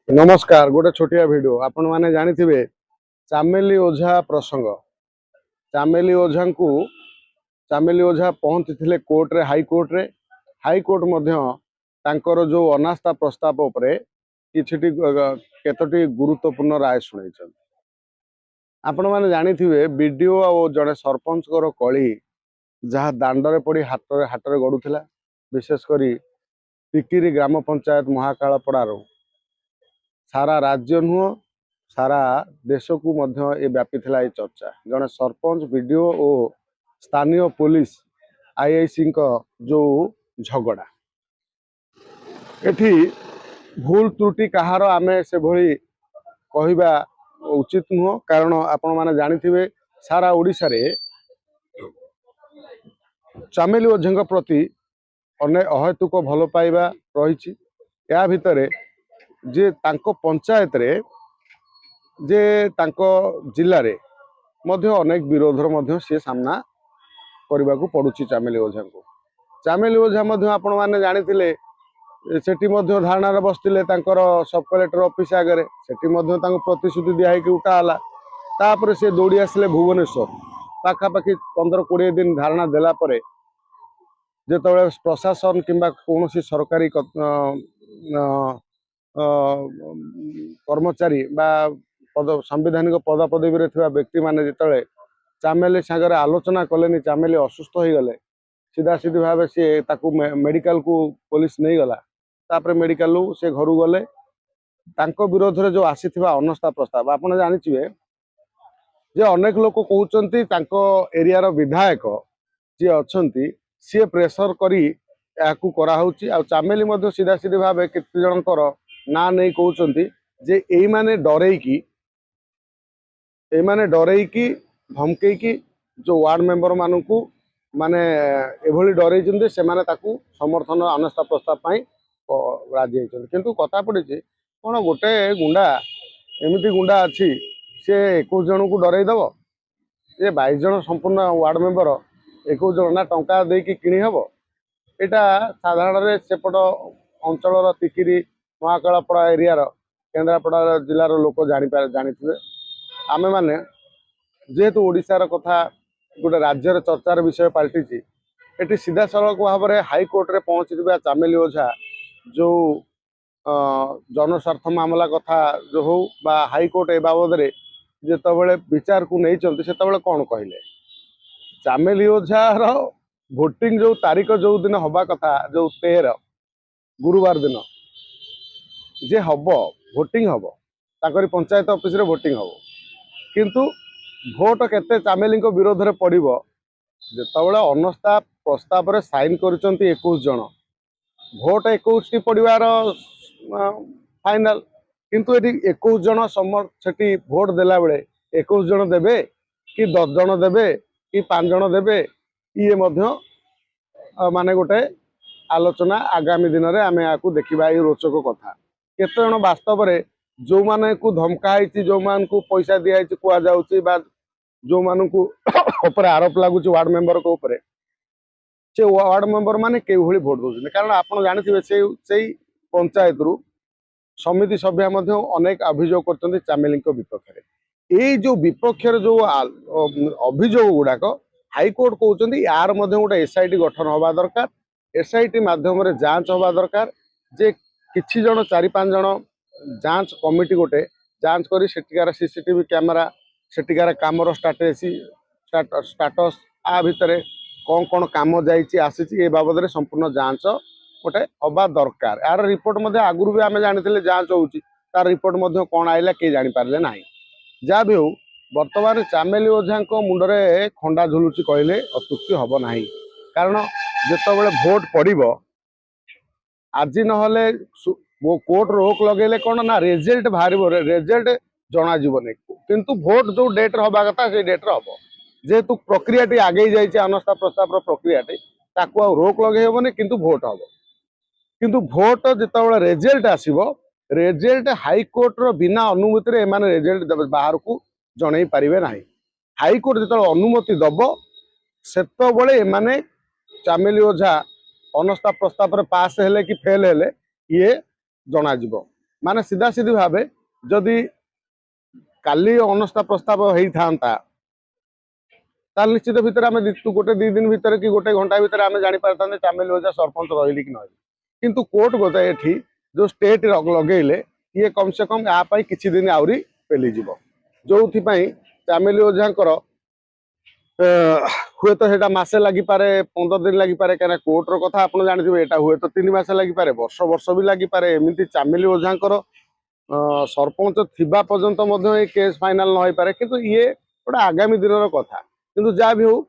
नमस्कार। गोटे छोटिया वीडियो आपण माने जानिथिबे चामेली ओझा प्रसंग। चामेली ओझा को चामेली ओझा पहुंचीथिले कोर्ट रे हाई कोर्ट मध्य तांकर जो अनास्था प्रस्ताव उपरे किछिटी केतोटी गुरुत्वपूर्ण राय सुनाइछन। आपण माने जानिथिबे बीडीओ और जड़े सरपंच को कली जहाँ दांडरे पड़ी हाटरे गड़ुथिला। विशेष करी टिकिरी ग्राम पंचायत महाकालपड़ार सारा राज्य नुह सारा देश को मध्य ए व्यापी थिला ए चर्चा। जड़े सरपंच बीडीओ और स्थानीय पुलिस आईआईसी जो झगड़ा एठी भूल त्रुटि कहार आमे से भली कहवा उचित नुह। कारण आपण माने जानिथिबे सारा ओडिशा रे चामेली ओझा प्रति अनेक अहेतुक भल पाइबा रही। या भितरे जे तांको पंचायत रे जे तांको जिल्ला रे मध्य अनेक विरोधर मध्य से सामना करने को पड़ुछि। चामेली ओझा को चामेली ओझा मध्य आपण माने जानिथिले सेठी मध्य धारणा बसथिले तांकर सब कलेक्टर ऑफिस आगे सेठी मध्य तांको प्रतिश्रुति दिया है कि उठा हला। तापर से दौड़ी आसिले भुवनेश्वर पाखापाखि 15-20 दिन धारणा देला परे जेतबे प्रशासन किंबा कौन सरकारी कर्मचारी बा पद संवैधानिक पदपदवी व्यक्ति माने जिते चामेली सागर आलोचना कले चामेली असुस्थ हो गले सीधा सीधी भाव सी मेडिकल को पुलिस नहीं गला। तापर मेडिकल से घर गले तांको विरोध रे जो आसी अनास्था प्रस्ताव आपन जानिथिबे जे अनेक लोक कहउचंती तांको एरिया विधायक जी अछंती सी प्रेसर करी याकू करा होउची। आ चामेली मध्य सीधा सीधी भाव केते जनकर ना नहीं कहउचंती जे एई माने डरई धमकई जो वार्ड मेंबर मानू माने एभली डरई से माने ताकू समर्थन अनास्था प्रस्ताव पाई राजी होइछन। किंतु कथा पड़ी कौन गोटे गुंडा एमती गुंडा अच्छी सी 21 जन को डरई दब ये 22 जन संपूर्ण वार्ड मेंबर 21 जन ना टंका देकी किणी हब। यहाँ साधारण सेपट अंचल तिकिरी महाकालपड़ा एरिया केन्द्रापड़ा जिलार लोक जानी आमे माने जेहेतु ओडिशार कथा गोटे राज्यर चर्चार विषय पलटि एटी सीधा सड़क भाव में हाईकोर्ट रे पहुंची चामेली ओझा जो जनस्वार्थ मामला कथा जो हो बा हाईकोर्ट ए बाबद जितेबाला विचार को नहीं से कौन कहले चामेली ओझार भोटिंग जो तारीख जो दिन हवा कथा जो 13 गुरुवार दिन जे हम भोटिंग हम ताकरी पंचायत ऑफिस रे भोटिंग हम किंतु भोट केते चामेली विरोध में पड़ो जितेबाला अनास्था प्रस्ताव रे साइन कर 21 जन भोट 21 टी पड़वार फाइनाल किंतु ये 21 जन से भोट देला बेले 21 जन देवे कि 10 जन देवे कि 5 जन देवे ये मध्य माने गोटे आलोचना आगामी दिन में आम या देखा ये रोचक कथा केते जन वास्तव में जो माने को धमकाई जो मान को पैसा दिखाई कहुच्छी जो मान को आरोप लगुच वार्ड मेंबर को ऊपर से वार्ड मेंबर माने केभली भोट दौरान कारण आप जानते से पंचायत रु समिति सभ्य अनेक अभियोग कर चामेली विपक्ष ये जो विपक्ष जो अभियोग गुड़ाक हाईकोर्ट कहते यार गोटे एसआईटी गठन हवा दरकार एसआईटी माध्यम जांच हवा दरकार जे किछि जन 4-5 जन जांच कमिटी गोटे जांच करी सेटिकार सीसीटीवी कैमेरा सेटिकार कामर स्टाटस आ भितर कौन कौन काम जाइए आसी बाबद संपूर्ण जांच गोटे हवा दरकार। यार रिपोर्ट आगुरी भी आम जानी जांच होची तार रिपोर्ट कौन आइला किए जापारे ना जहाँ भी हो बर्तमान चामेली ओझा मुंडरे खंडा झुलुची कहले अत्युक्ति हम ना कारण जितेबाला भोट पड़ो आज नहले कोर्ट रोक लगे कौन ना रिजल्ट बाहर रिजल्ट जना जीवन किंतु भोट जो डेट हवा कथा से डेट हम जेहेतु प्रक्रिया आगे जाइए अनास्था प्रस्ताव प्रक्रिया रोक लगे हेबनी किंतु भोट हम किंतु भोट जितेबाला रिजल्ट आसो रिजल्ट हाईकोर्ट रो बिना अनुमति एमाने रिजल्ट बाहर को जन पारे ना हाईकोर्ट जो अनुमति दब से एमाने चामेली ओझा अनास्था प्रस्ताव पास हेले कि फेल हेले ये जना माने सीधा सीधी भाव जदि काली अनस्था प्रस्ताव होता ताल निश्चित भितर आम गोटे 2 दिन भितर कि गोटे घंटा भितर आम जापारे चामेली ओझा सरपंच रही कि नहीं किंतु कोर्ट गोटे ये जो स्टेट लगेले ये कम से कम यहाँ किसी दिन आहरी पेलीज जो चामेली ओझाकर हुए तो सेटा मसे लगिपारे 15 दिन लगिपारे कहीं कोर्टर कथा आप जानते हैं हुए तो 3 मास लगिपारे वर्ष वर्ष भी लगिपारे एमती चामेली ओझाकर सरपंच थिबा पर्यंत ये केस फाइनाल न हो पारे किंतु ये गोटे आगामी दिन कथा किंतु जहाँ भी हो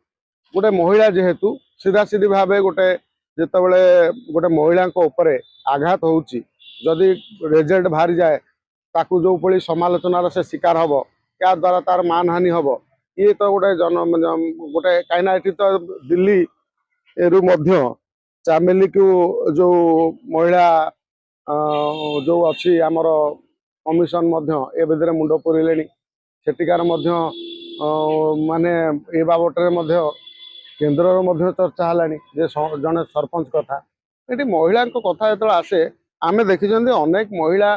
गोटे महिला जेहेतु सीधा सीधी भाव गोटे जितेबले गोटे महिला आघात होची जदि रिजल्ट बाहरी जाए ताकू जो पड़ी समालोचनार से शिकार हम क्या द्वारा तार मानहानि हम ये तो गोटे गोटे कहीं तो दिल्ली रु चामेली को जो महिला जो अच्छी आमर कमिशन ए विधि मुंड पुरले सेटिकार माने ए बाबटे केन्द्र चर्चा है जड़े सरपंच कथा ये महिला कथा जो आसे आमे देखी अनेक महिला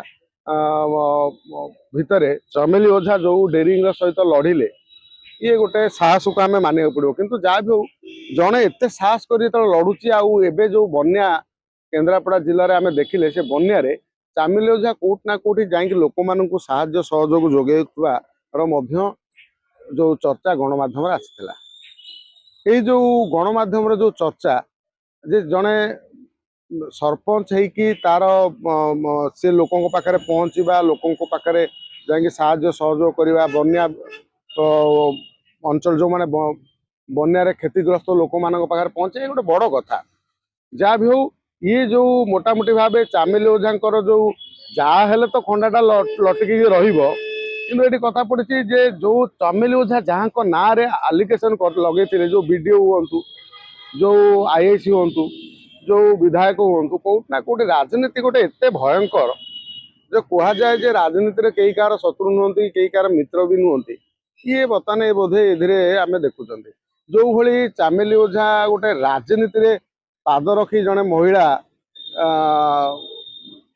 भितर चमेली ओझा जो डेरिंग सहित लड़िले ये गोटे साहस को आम मानिया पड़ो किंतु जहाँ भी हो जड़े एत साहस कर लड़ुची आबे जो बन्या केन्द्रापड़ा जिले में आम देखिले से बन्या चामेली ओझा कोट ना कोटी जाकि लोक मान सहयोग जोगे जो चर्चा गणमाध्यम आसाला ये जो गणमाध्यम जो चर्चा जे जड़े सरपंच है तार से लोकों पाखे पहुँचवा लोकों पाखे जाकि सहयोग करवा बन्या अंचल जो माने बन्या क्षतिग्रस्त लोक मान पाखे पहुँचे गोटे बड़ कथा जहाँ भी हो ये जो मोटामोटी भाव चामेली ओझाकर जो जहाँ तो खंडाटा लटकी रही कि कथा पड़ी जे जो चामेली ओझा जहाँ ना आलिगेसन लगे जो बीडीओ हूँ जो आईएसी हूँ जो विधायक हूँ कौट ना कौट राजनीति गोटे एत भयंकर जो कह जाए जे राजनीति कई कार शत्रु नुहति कई कार मित्र भी नुहति ये बर्तमान ये बोधे ए आम देखुं जो भली चामेली ओझा गोटे राजनीति पाद रखी जड़े महिला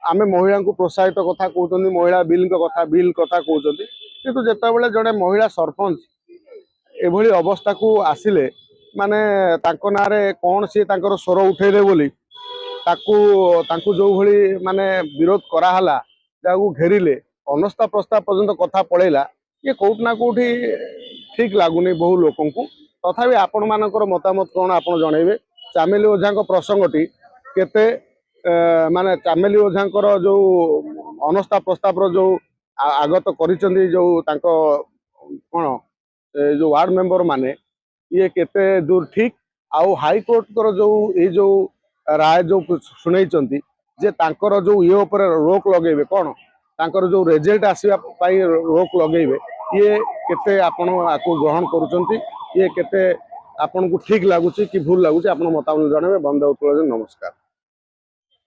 आम महिला को प्रोत्साहित कथा कहते महिला बिल कथा कहते किंतु जितेबाला जड़े महिला सरपंच एभली अवस्था को आसिले माने तांको नारे कौन सी स्वर उठेले बोली ताकू जो भली माने विरोध कराला जहाँ घेरिले अनस्था प्रस्ताव पर्यंत कथा पड़ेगा ये कौट ना कौटी ठीक लगुनि बहु लोक तथापि आपण मानकर मतामत कौन आप जनइबे चामेली ओझा प्रसंगटी केते माने चामेली ओझाकर जो अनस्था प्रस्ताव जो आगत करिसेंती जो तांको कोन जो वार्ड मेंबर माने ये केते दूर ठीक आउ हाईकोर्ट कर जो ये जो राय जो शुणई जे तांकर जो ये ऊपर रोक लगेबे कौन तांकर जो रिजल्ट आसीबा पाई रोक लगेबे ये केते आपण आको ग्रहण करूचंती ये केते आपण को ठीक लागुची कि भूल लागुची आपण मतामत जणावे बंद उत्तर नमस्कार।